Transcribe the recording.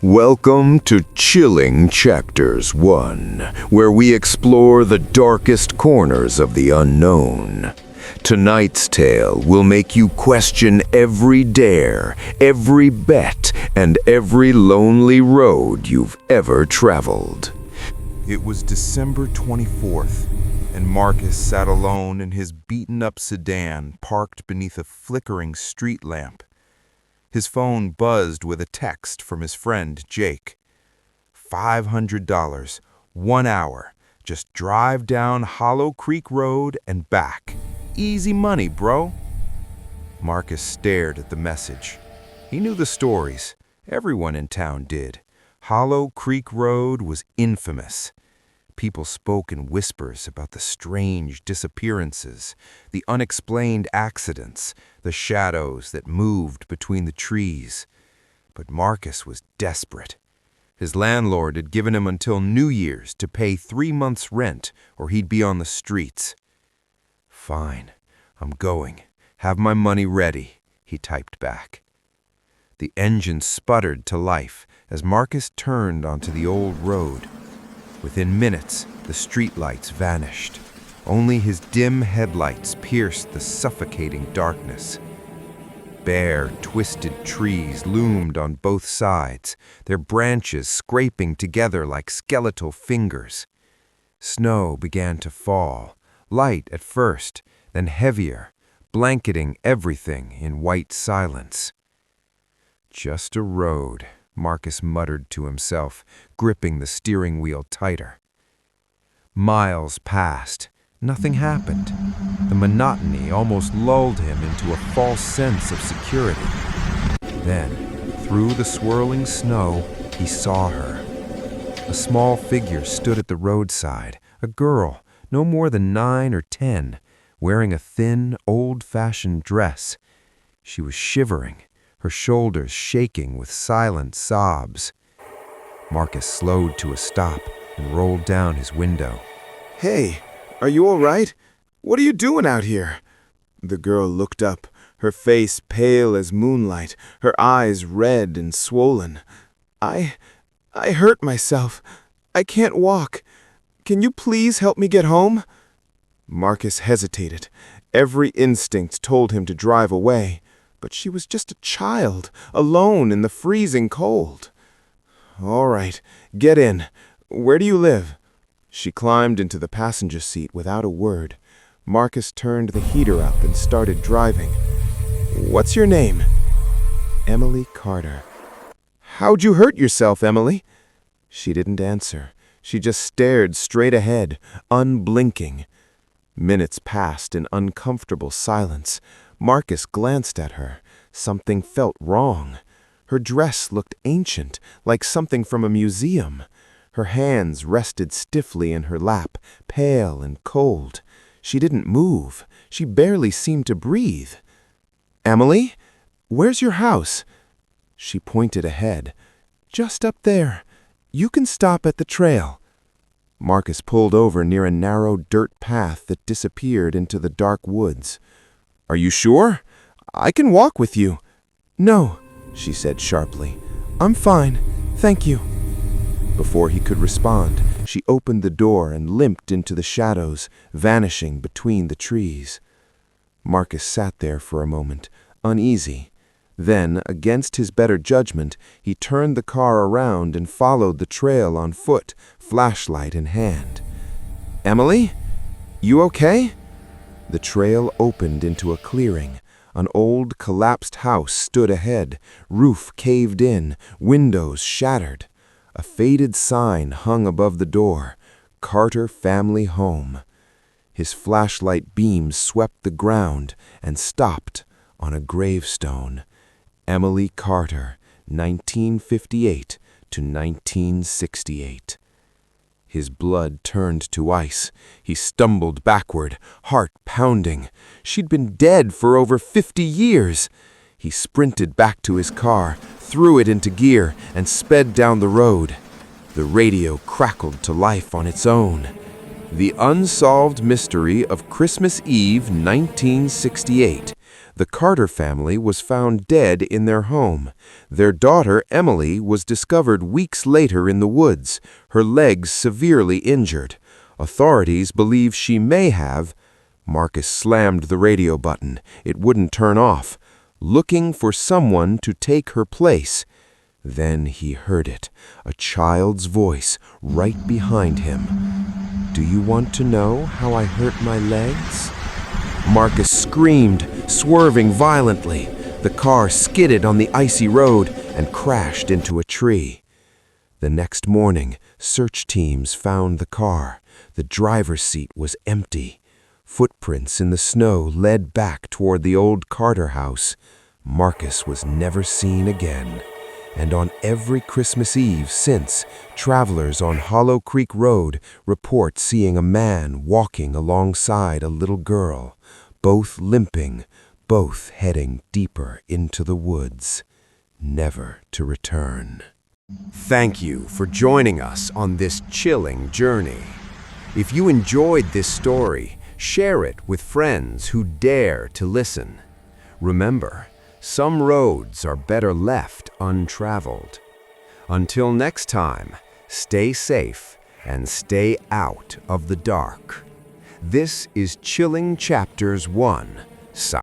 Welcome to Chilling Chapters 1, where we explore the darkest corners of the unknown. Tonight's tale will make you question every dare, every bet, and every lonely road you've ever traveled. It was December 24th, and Marcus sat alone in his beaten-up sedan parked beneath a flickering street lamp. His phone buzzed with a text from his friend, Jake. $500, 1 hour. Just drive down Hollow Creek Road and back. Easy money, bro. Marcus stared at the message. He knew the stories. Everyone in town did. Hollow Creek Road was infamous. People spoke in whispers about the strange disappearances, the unexplained accidents, the shadows that moved between the trees. But Marcus was desperate. His landlord had given him until New Year's to pay 3 months' rent, or he'd be on the streets. "Fine, I'm going. Have my money ready," he typed back. The engine sputtered to life as Marcus turned onto the old road. Within minutes, the streetlights vanished. Only his dim headlights pierced the suffocating darkness. Bare, twisted trees loomed on both sides, their branches scraping together like skeletal fingers. Snow began to fall, light at first, then heavier, blanketing everything in white silence. "Just a road," Marcus muttered to himself, gripping the steering wheel tighter. Miles passed. Nothing happened. The monotony almost lulled him into a false sense of security. Then, through the swirling snow, he saw her. A small figure stood at the roadside, a girl, no more than 9 or 10, wearing a thin, old-fashioned dress. She was shivering, her shoulders shaking with silent sobs. Marcus slowed to a stop and rolled down his window. "Hey, are you all right? What are you doing out here?" The girl looked up, her face pale as moonlight, her eyes red and swollen. I hurt myself. I can't walk. Can you please help me get home?" Marcus hesitated. Every instinct told him to drive away. But she was just a child, alone in the freezing cold. "All right, get in. Where do you live?" She climbed into the passenger seat without a word. Marcus turned the heater up and started driving. "What's your name?" "Emily Carter." "How'd you hurt yourself, Emily?" She didn't answer. She just stared straight ahead, unblinking. Minutes passed in uncomfortable silence. Marcus glanced at her. Something felt wrong. Her dress looked ancient, like something from a museum. Her hands rested stiffly in her lap, pale and cold. She didn't move. She barely seemed to breathe. "Emily, where's your house?" She pointed ahead. "Just up there. You can stop at the trail." Marcus pulled over near a narrow dirt path that disappeared into the dark woods. "Are you sure? I can walk with you." "No," she said sharply. "I'm fine, thank you." Before he could respond, she opened the door and limped into the shadows, vanishing between the trees. Marcus sat there for a moment, uneasy. Then, against his better judgment, he turned the car around and followed the trail on foot, flashlight in hand. "Emily? You okay?" The trail opened into a clearing. An old, collapsed house stood ahead, roof caved in, windows shattered. A faded sign hung above the door, "Carter Family Home." His flashlight beam swept the ground and stopped on a gravestone. Emily Carter, 1958 to 1968. His blood turned to ice. He stumbled backward, heart pounding. She'd been dead for over 50 years. He sprinted back to his car, threw it into gear, and sped down the road. The radio crackled to life on its own. The Unsolved Mystery of Christmas Eve, 1968, The Carter family was found dead in their home. Their daughter, Emily, was discovered weeks later in the woods, her legs severely injured. Authorities believe she may have— Marcus slammed the radio button. It wouldn't turn off. Looking for someone to take her place. Then he heard it, a child's voice right behind him. "Do you want to know how I hurt my legs?" Marcus screamed, swerving violently. The car skidded on the icy road and crashed into a tree. The next morning, search teams found the car. The driver's seat was empty. Footprints in the snow led back toward the old Carter house. Marcus was never seen again. And on every Christmas Eve since, travelers on Hollow Creek Road report seeing a man walking alongside a little girl, both limping, both heading deeper into the woods, never to return. Thank you for joining us on this chilling journey. If you enjoyed this story, share it with friends who dare to listen. Remember, some roads are better left untraveled. Until next time, stay safe and stay out of the dark. This is Chilling Chapters 1.